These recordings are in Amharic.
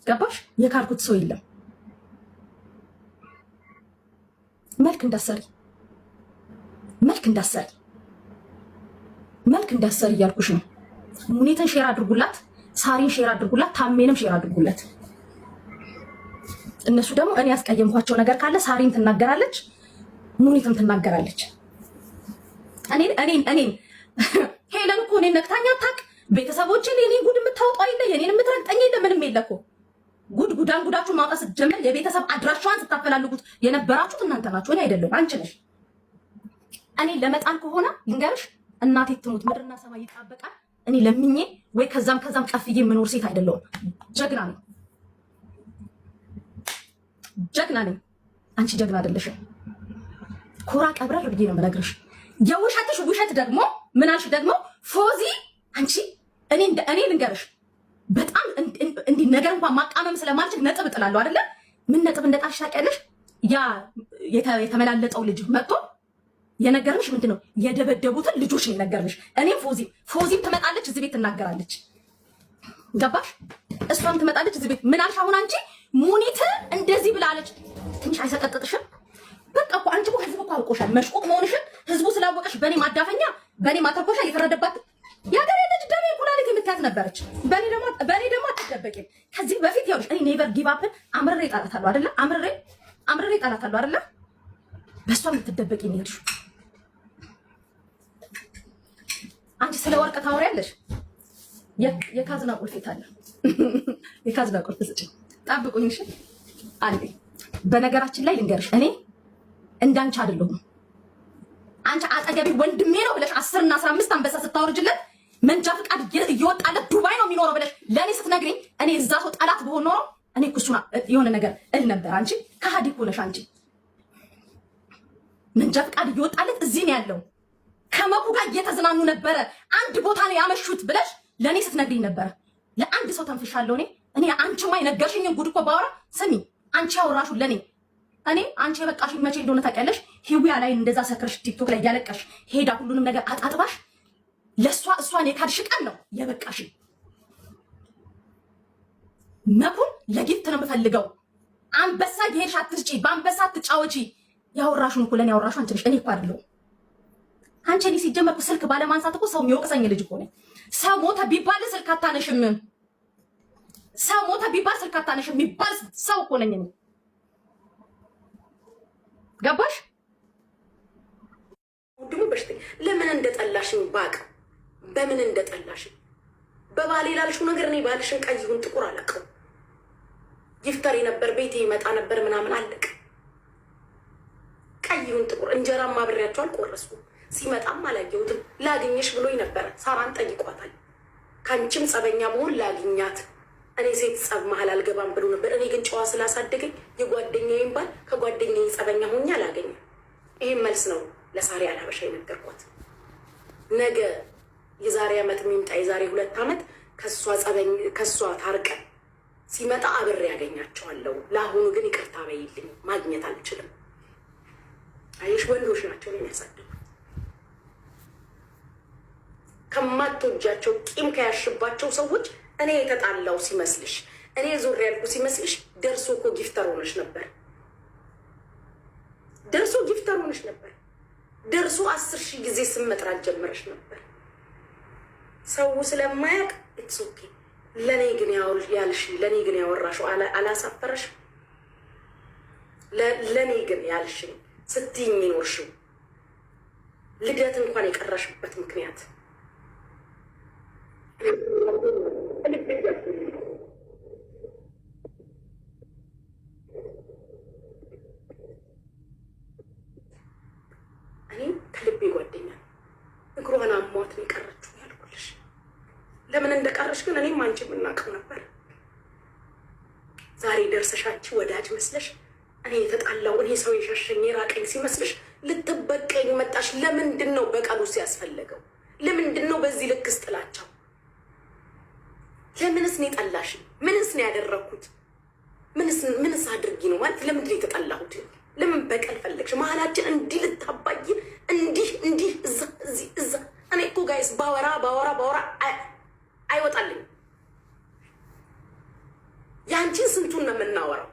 ገባሽ? የካድኩት ሰው የለም። መልክ እንዳሰሪ እያልኩሽ ነው። ሙኒትን ሼር አድርጉላት፣ ሳሪን ሼር አድርጉላት፣ ታሜንም ሼር አድርጉላት። እነሱ ደግሞ እኔ ያስቀየምኳቸው ነገር ካለ ሳሪን ትናገራለች፣ ሙኒትም ትናገራለች። እኔን ሄለን እኮ እኔን ነቅታኛ አታውቅ። ቤተሰቦችን የኔን ጉድ የምታወጣው የለ፣ የኔን የምትረግጠኝ የለ፣ ምንም የለ እኮ። ጉዳችሁን ማውጣት ስትጀምር የቤተሰብ አድራሻዋን ስታፈላልጉት የነበራችሁት እናንተ ናችሁ፣ እኔ አይደለም፣ አንቺ ነሽ። እኔ ለመጣል ከሆነ ልንገርሽ፣ እናቴ ትሙት ምድርና ሰማይ ይጣበቃል። እኔ ለምኜ ወይ ከዛም ቀፍዬ የምኖር ሴት አይደለሁም። ጀግና ነኝ። አንቺ ጀግና አይደለሽም። ኮራ ቀብረር ብዬ ነው የምነግርሽ። የውሸትሽ ውሸት ደግሞ ምን አልሽ ደግሞ ፎዚ፣ አንቺ እኔ ልንገርሽ፣ በጣም እንዲህ ነገር እንኳን ማቃመም ስለማልችል ነጥብ እጥላለሁ አይደለ? ምን ነጥብ እንደጣልሽ ታውቂያለሽ? ያ የተመላለጠው ልጅ መጥቶ የነገርሽ ምንድነው? የደበደቡትን ልጆች ነው የነገርሽ። እኔም ፎዚም ትመጣለች እዚህ ቤት ትናገራለች። ገባሽ? እሷም ትመጣለች እዚህ ቤት። ምን አልሽ አሁን አንቺ? ሙኒት እንደዚህ ብላለች። ትንሽ አይሰቀጥጥሽም? በቃ እኮ አንቺ ህዝቡ እኮ አውቆሻል መሽቆቅ መሆንሽን። ህዝቡ ስላወቀሽ በእኔ ማዳፈኛ፣ በእኔ ማተርኮሻ እየፈረደባት ያገሬ ልጅ ደሜ ኩላሊት የምትያዝ ነበረች። በእኔ ደግሞ አትደበቂም። ከዚህ በፊት ይኸውልሽ እኔ ኔቨር ጊቭ አፕን አምርሬ ጣላታለሁ አይደለ? አምርሬ ጣላታለሁ አይደለ? በእሷ የምትደበቂ ነው የሄድሽው። አንቺ ስለ ወርቅ ታወሪያለሽ። የካዝና ቁልፍ አለ። የካዝና ቁልፍ ስጭኝ፣ ጠብቁኝ። እሺ አንዴ። በነገራችን ላይ ልንገርሽ፣ እኔ እንዳንቺ አይደለሁም። አንቺ አጠገቤ ወንድሜ ነው ብለሽ 10 እና 15 አንበሳ ስታወርጅለት መንጃ ፍቃድ እየወጣለት ዱባይ ነው የሚኖረው ብለሽ ለእኔ ስትነግሪኝ እኔ እዛ ሰው ጠላት ብሆን ኖሮ እኔ እሱና የሆነ ነገር እል ነበር። አንቺ ከሃዲ እኮ ነሽ። አንቺ መንጃ ፍቃድ እየወጣለት እዚህ ነው ያለው፣ ከመኩ ጋር እየተዝናኑ ነበረ፣ አንድ ቦታ ነው ያመሹት ብለሽ ለእኔ ስትነግሪኝ ነበረ። ለአንድ ሰው ተንፍሻለሁ እኔ አንቺማ የነገርሽኝን ጉድ እኮ ባወራ ስሚ፣ አንቺ ያወራሹ ለእኔ አንቺ የበቃሽ መቼ እንደሆነ ታውቂያለሽ? ሂዊያ ላይ እንደዛ ሰክረሽ ቲክቶክ ላይ እያለቀሽ ሄዳ ሁሉንም ነገር አጣጥባሽ እሷን የካድሽ ቀን ነው የበቃሽ። መኩን ለጊፍት ነው የምፈልገው። አንበሳ የሄድሽ አትስጪ፣ በአንበሳ አትጫወቺ። ያወራሹን እኮ ለእኔ ያወራሹ አንቺ ነሽ፣ እኔ እኮ አይደለሁም። አንቺ እኔ ሲጀመር ስልክ ባለማንሳት እኮ ሰው የሚወቅሰኝ ልጅ እኮ ነኝ። ሰው ሞተ ቢባል ስልክ አታነሽም፣ ሰው ሞተ ቢባል ስልክ አታነሽም የሚባል ሰው እኮ ነኝ እኔ። ገባሽ? ወንድሙ በሽተኛ ለምን እንደጠላሽኝ ባቅ በምን እንደጠላሽኝ በባሌ ላልሽው ነገር እኔ ባልሽን ቀይ ይሁን ጥቁር አላውቅም። ይፍጠር ነበር ቤቴ ይመጣ ነበር ምናምን አለቅ። ቀይ ይሁን ጥቁር እንጀራም አብሬያቸው አልቆረስኩም። ሲመጣም አላየሁትም። ላግኝሽ ብሎኝ ነበረ። ሳራን ጠይቋታል። ካንቺም ጸበኛ መሆን ላግኛት እኔ ሴት ጸብ መሀል አልገባም ብሎ ነበር። እኔ ግን ጨዋ ስላሳደገኝ የጓደኛዬን ባል ከጓደኛዬ ጸበኛ ሆኜ አላገኘም። ይሄን መልስ ነው ለሳሪ አልሀበሻ የነገርኳት። ነገ የዛሬ ዓመት የሚምጣ የዛሬ 2 ዓመት ከሷ ታርቀን ሲመጣ አብሬ ያገኛቸዋለሁ። ለአሁኑ ግን ይቅርታ በይልኝ፣ ማግኘት አልችልም። አየሽ፣ ወንዶች ናቸው የሚያሳድጉት። ከማትወጃቸው ቂም ከያሽባቸው ሰዎች እኔ የተጣላው ሲመስልሽ፣ እኔ ዞር ያልኩ ሲመስልሽ፣ ደርሶ እኮ ጊፍተር ሆነሽ ነበር። ደርሶ 10,000 ጊዜ ስም መጥራት ጀመረሽ ነበር። ሰው ስለማያውቅ ኢትስ ኦኬ። ለእኔ ግን ለእኔ ግን ያወራሽው አላሳፈረሽ? ለእኔ ግን ያልሽኝ ስትይኝ ይኖርሽው ልደት እንኳን የቀረሽበት ምክንያት እኔ ከልቤ ጓደኛ እግሯን አሟት ነው የቀረችው ያልኩልሽ። ለምን እንደቀረሽ ግን እኔም አንቺ የምናውቀው ነበር። ዛሬ ደርሰሽ አንቺ ወዳጅ መስለሽ እኔ የተጣላው እኔ ሰው የሸሸኝ የራቀኝ ሲመስልሽ ልትበቀኝ መጣሽ። ለምንድን ነው በቀሉ ሲያስፈልገው? ለምንድን ነው በዚህ ልክስ ጥላቸው? ለምንስ ነው የጠላሽ? ምንስ ነው ያደረኩት? ምንስ አድርጊ ነው ማለት? ለምንድን ነው የተጠላሁት? ለምን በቀል ፈለግሽ? መሀላችን እንዲህ ልታባይ እንዲህ እዛ። እኔ እኮ ጋይስ ባወራ አይወጣልኝ። ያን አንቺን ስንቱን ነው የምናወራው?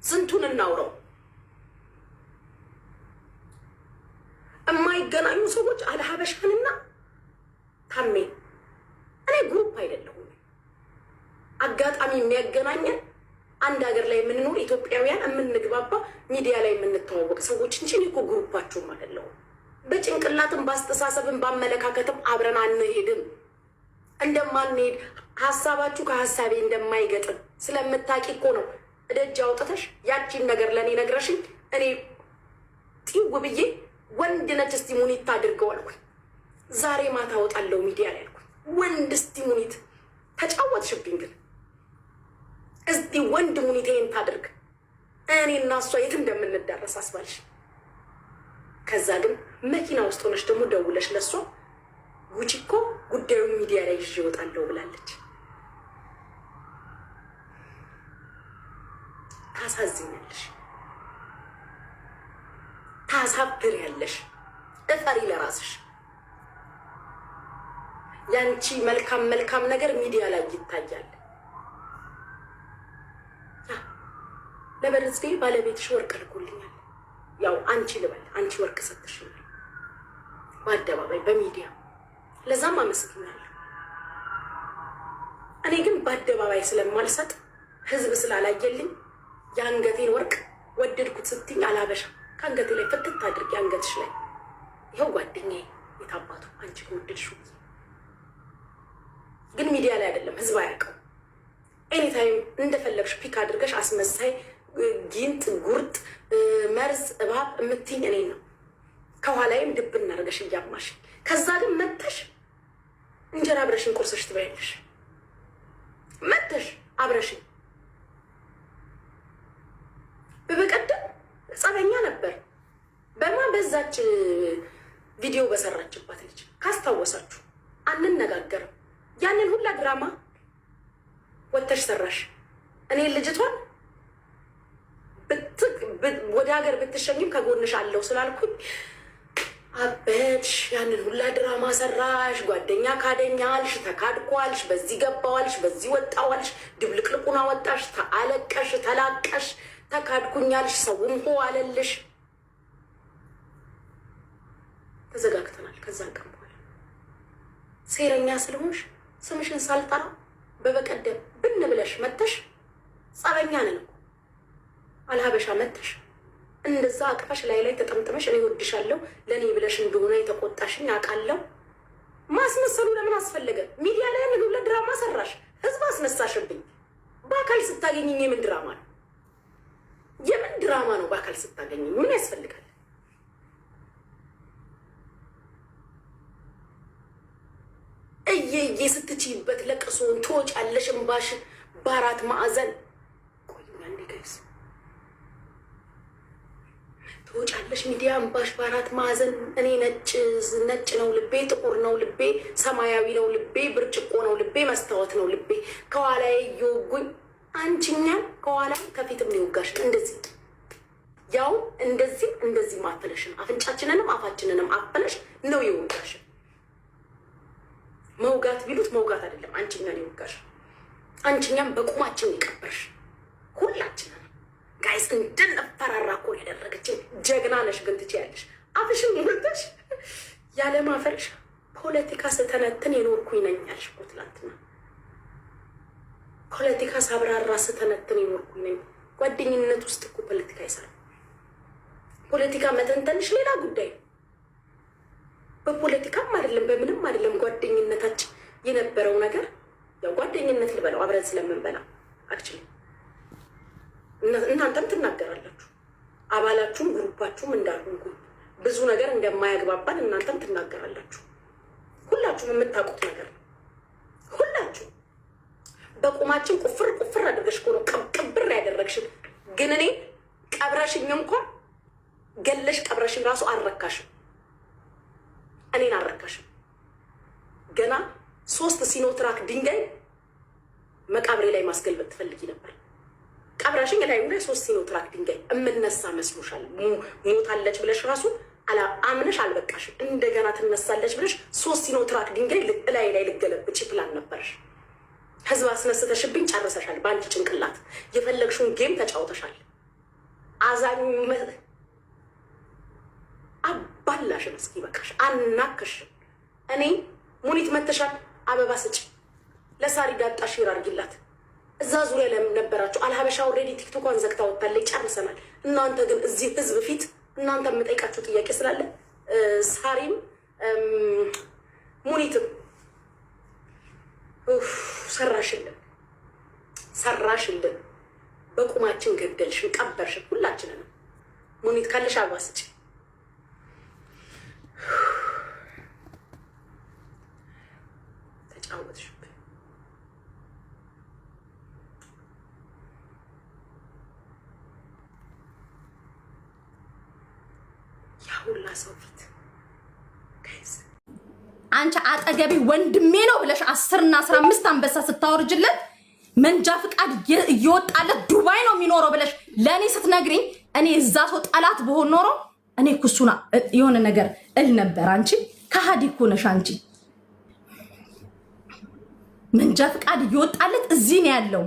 ስንቱን እናውረው? የማይገናኙ ሰዎች አልሀበሻንና ታሜ እኔ ግሩፕ አይደለሁም። አጋጣሚ የሚያገናኘን አንድ ሀገር ላይ የምንኖር ኢትዮጵያውያን የምንግባባ ሚዲያ ላይ የምንተዋወቅ ሰዎች እንጂ እኔ እኮ ግሩፓችሁም አይደለሁም። በጭንቅላትም በአስተሳሰብም በአመለካከትም አብረን አንሄድም። እንደማንሄድ ሀሳባችሁ ከሀሳቤ እንደማይገጥም ስለምታቂ እኮ ነው እደጅ አውጥተሽ ያቺን ነገር ለእኔ ነግረሽኝ እኔ ጢው ብዬ ወንድ ነች እስቲ ሙኒት ታድርገው አልኩኝ። ዛሬ ማታ እወጣለሁ ሚዲያ ላይ አልኩኝ። ወንድ እስቲ ሙኒት ተጫወትሽብኝ። ግን እስቲ ወንድ ሙኒቴን ታድርግ። እኔ እና እሷ የት እንደምንዳረስ አስባልሽ። ከዛ ግን መኪና ውስጥ ሆነሽ ደግሞ ደውለሽ ለእሷ ጉቺ እኮ ጉዳዩን ሚዲያ ላይ ይዤ እወጣለሁ ብላለች። ታሳዝኛለሽ፣ ታሳብሪያለሽ። እፈሪ ለራስሽ። ያንቺ መልካም መልካም ነገር ሚዲያ ላይ ይታያል። ለበርዝዴ ባለቤትሽ ወርቅ ልኮልኛል። ያው አንቺ ልበል አንቺ ወርቅ ሰጥሽኛል በአደባባይ በሚዲያ ለዛም አመሰግናለሁ። እኔ ግን በአደባባይ ስለማልሰጥ ህዝብ ስላላየልኝ የአንገቴን ወርቅ ወደድኩት ስትኝ አላበሻ ከአንገቴ ላይ ፍትት አድርጌ አንገትሽ ላይ ይኸው ጓደኛዬ የታባቱ አንቺ ከወደድሽው ግን ሚዲያ ላይ አይደለም፣ ህዝብ አያውቀው። ኤኒታይም እንደፈለግሽ ፒክ አድርገሽ አስመሳይ ጊንጥ ጉርጥ መርዝ እባብ የምትይኝ እኔ ነው። ከኋላይም ድብ እናደርገሽ እያማሽ ከዛ ግን መተሽ እንጀራ አብረሽን ቁርስሽ ትበያለሽ። መተሽ አብረሽን በበቀደም ጸበኛ ነበር በማ በዛች ቪዲዮ በሰራችባት ልጅ ካስታወሳችሁ አንነጋገርም። ያንን ሁላ ድራማ ወተሽ ሰራሽ። እኔ ልጅቷን ወደ ሀገር ብትሸኝም ከጎንሽ አለው ስላልኩኝ አበድሽ። ያንን ሁላ ድራማ ሰራሽ። ጓደኛ ካደኛልሽ፣ ተካድኳልሽ፣ በዚህ ገባዋልሽ፣ በዚህ ወጣዋልሽ፣ ድብልቅልቁና ወጣሽ፣ ተአለቀሽ፣ ተላቀሽ፣ ተካድኩኛልሽ፣ ሰውም ሆ አለልሽ። ተዘጋግተናል። ከዛን ቀን በኋላ ሴረኛ ስለሆንሽ ስምሽን ሳልጠራ በበቀደም ብን ብለሽ መተሽ ጸበኛ ነን እኮ አልሀበሻ መተሽ እንደዛ አቅፈሽ ላይ ተጠምጥመሽ እኔ ወድሻለሁ ለእኔ ብለሽ እንደሆነ የተቆጣሽኝ አውቃለሁ። ማስመሰሉ ለምን አስፈለገ? ሚዲያ ላይ ያንን ሁሉ ድራማ ሰራሽ፣ ህዝብ አስነሳሽብኝ። በአካል ስታገኝኝ የምን ድራማ ነው? የምን ድራማ ነው? በአካል ስታገኝኝ ምን ያስፈልጋል? እየዬ ስትችይበት ለቅሶን ትወጫለሽ፣ እምባሽ በአራት ማዕዘን ቆይኛ እንዴ ጋይስ ትወጫለሽ ሚዲያ እምባሽ በአራት ማዕዘን። እኔ ነጭ ነው ልቤ፣ ጥቁር ነው ልቤ፣ ሰማያዊ ነው ልቤ፣ ብርጭቆ ነው ልቤ፣ መስታወት ነው ልቤ። ከኋላ እየወጉኝ አንቺኛን ከኋላ ከፊትም ይወጋሽ እንደዚህ ያው እንደዚህ ማፈለሽን አፍንጫችንንም አፋችንንም አፈለሽ ነው ይወጋሽ። መውጋት ቢሉት መውጋት አይደለም፣ አንቺኛን ይወጋሽ። አንቺኛም በቁማችን ይቀበርሽ ሁላችንን ጋይስ እንድንፈራራ እኮ ያደረገችን ጀግና ነሽ። ግን ትችያለሽ። አፍሽን ሞልተሽ ያለ ማፈርሽ ፖለቲካ ስተነትን የኖርኩኝ ነኝ ያልሽ እኮ ትላንትና። ፖለቲካ ሳብራራ ስተነትን የኖርኩኝ ነኝ። ጓደኝነት ውስጥ እኮ ፖለቲካ ይሰራል። ፖለቲካ መተንተንሽ ሌላ ጉዳይ ነው። በፖለቲካም አይደለም በምንም አይደለም ጓደኝነታችን የነበረው ነገር ያው ጓደኝነት ልበለው አብረን ስለምንበላ አክቹሊ እናንተም ትናገራላችሁ። አባላችሁም ግሩፓችሁም እንዳልሆንኩኝ ብዙ ነገር እንደማያግባባን እናንተም ትናገራላችሁ። ሁላችሁም የምታውቁት ነገር ነው። ሁላችሁ በቁማችን ቁፍር አድርገሽ እኮ ነው ቅብር ያደረግሽን። ግን እኔ ቀብረሽኝ እንኳን ገለሽ ቀብረሽኝ ራሱ አልረካሽም። እኔን አልረካሽም። ገና 3 ሲኖትራክ ድንጋይ መቃብሬ ላይ ማስገልበጥ ትፈልጊ ነበር። ቀብረሽኝ ላይ 3 ሲኖትራክ ድንጋይ እምነሳ መስሎሻል? ሞታለች ብለሽ ራሱ አምነሽ አልበቃሽም። እንደገና ትነሳለች ብለሽ 3 ሲኖትራክ ድንጋይ ላይ ልገለብጭ ፕላን ነበረሽ። ህዝብ አስነስተሽብኝ ጨርሰሻል። በአንቺ ጭንቅላት የፈለግሽውን ጌም ተጫውተሻል። አዛኝ አባላሽን እስኪ በቃሽ፣ አናከሽም። እኔ ሙኒት መተሻል፣ አበባ ስጭ፣ ለሳሪ ዳጣ ሼር አድርጊላት። እዛ ዙሪያ ላይ ነበራችሁ። አልሀበሻ ኦልሬዲ ቲክቶኳን ዘግታ ወጥታለች፣ ጨርሰናል። እናንተ ግን እዚህ ህዝብ ፊት እናንተ የምጠይቃችሁ ጥያቄ ስላለ ሳሪም ሙኒትም ሰራሽልን፣ በቁማችን ገደልሽን፣ ቀበርሽን ሁላችንንም። ሙኒት ካለሽ አበባ ስጭ። ተጫወትሽብን። ያሁላ ሰው ፊት አንቺ አጠገቢ ወንድሜ ነው ብለሽ 10 እና 15 አንበሳ ስታወርጅለት መንጃ ፍቃድ እየወጣለት ዱባይ ነው የሚኖረው ብለሽ ለኔ ስትነግሪኝ እኔ እዛ ሰው ጠላት በሆን ኖሮ እኔ ኩሱና የሆነ ነገር እል ነበር። አንቺ ከሃዲ እኮ ነሽ። አንቺ መንጃ ፍቃድ እየወጣለት እዚህ ነው ያለው፣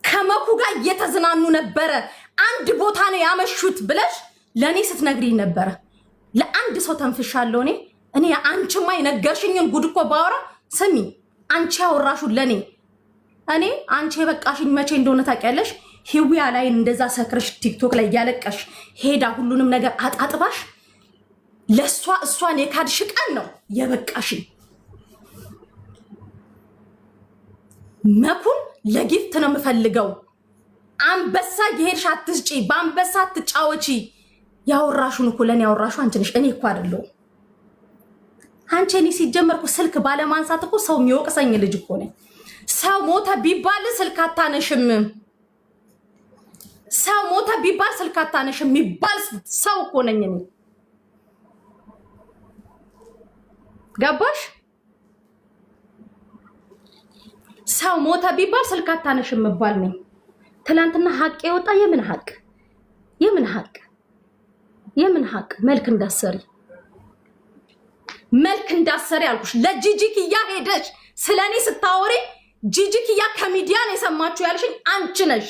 ከመኩ ጋር እየተዝናኑ ነበረ፣ አንድ ቦታ ነው ያመሹት ብለሽ ለኔ ስትነግሪኝ ነበረ። ለአንድ ሰው ተንፍሻለሁ እኔ አንቺማ የነገርሽኝን ጉድ እኮ ባወራ ስሚ፣ አንቺ ያወራሹ ለኔ እኔ አንቺ የበቃሽኝ መቼ እንደሆነ ታውቂያለሽ? ሂዊያ ላይ እንደዛ ሰክረሽ ቲክቶክ ላይ ያለቀሽ ሄዳ ሁሉንም ነገር አጣጥባሽ ለሷ እሷን የካድሽ ቀን ነው የበቃሽኝ። መኩን ለጊፍት ነው የምፈልገው። አንበሳ የሄድሽ አትስጪ፣ በአንበሳ አትጫወቺ። ያወራሹን እኮ ለኔ ያወራሹ አንቺ ነሽ፣ እኔ እኮ አይደለሁም። አንቺ እኔ ሲጀመርኩ ስልክ ባለማንሳት እኮ ሰው የሚወቅሰኝ ልጅ እኮ ነኝ። ሰው ሞተ ቢባል ስልክ አታነሽም፣ ሰው ሞተ ቢባል ስልክ አታነሽም የሚባል ሰው እኮ ነኝ እኔ። ገባሽ? ሰው ሞተ ቢባል ስልክ አታነሽም የሚባል ነኝ። ትናንትና ሀቅ የወጣ የምን ሀቅ? የምን ሀቅ? የምን ሀቅ? መልክ እንዳሰሪ መልክ እንዳሰሪ አልኩሽ። ለጂጂክያ ሄደሽ ስለኔ ስታወሪ ጂጂክያ ከሚዲያ ነው የሰማችሁ ያልሽኝ አንቺ ነሽ።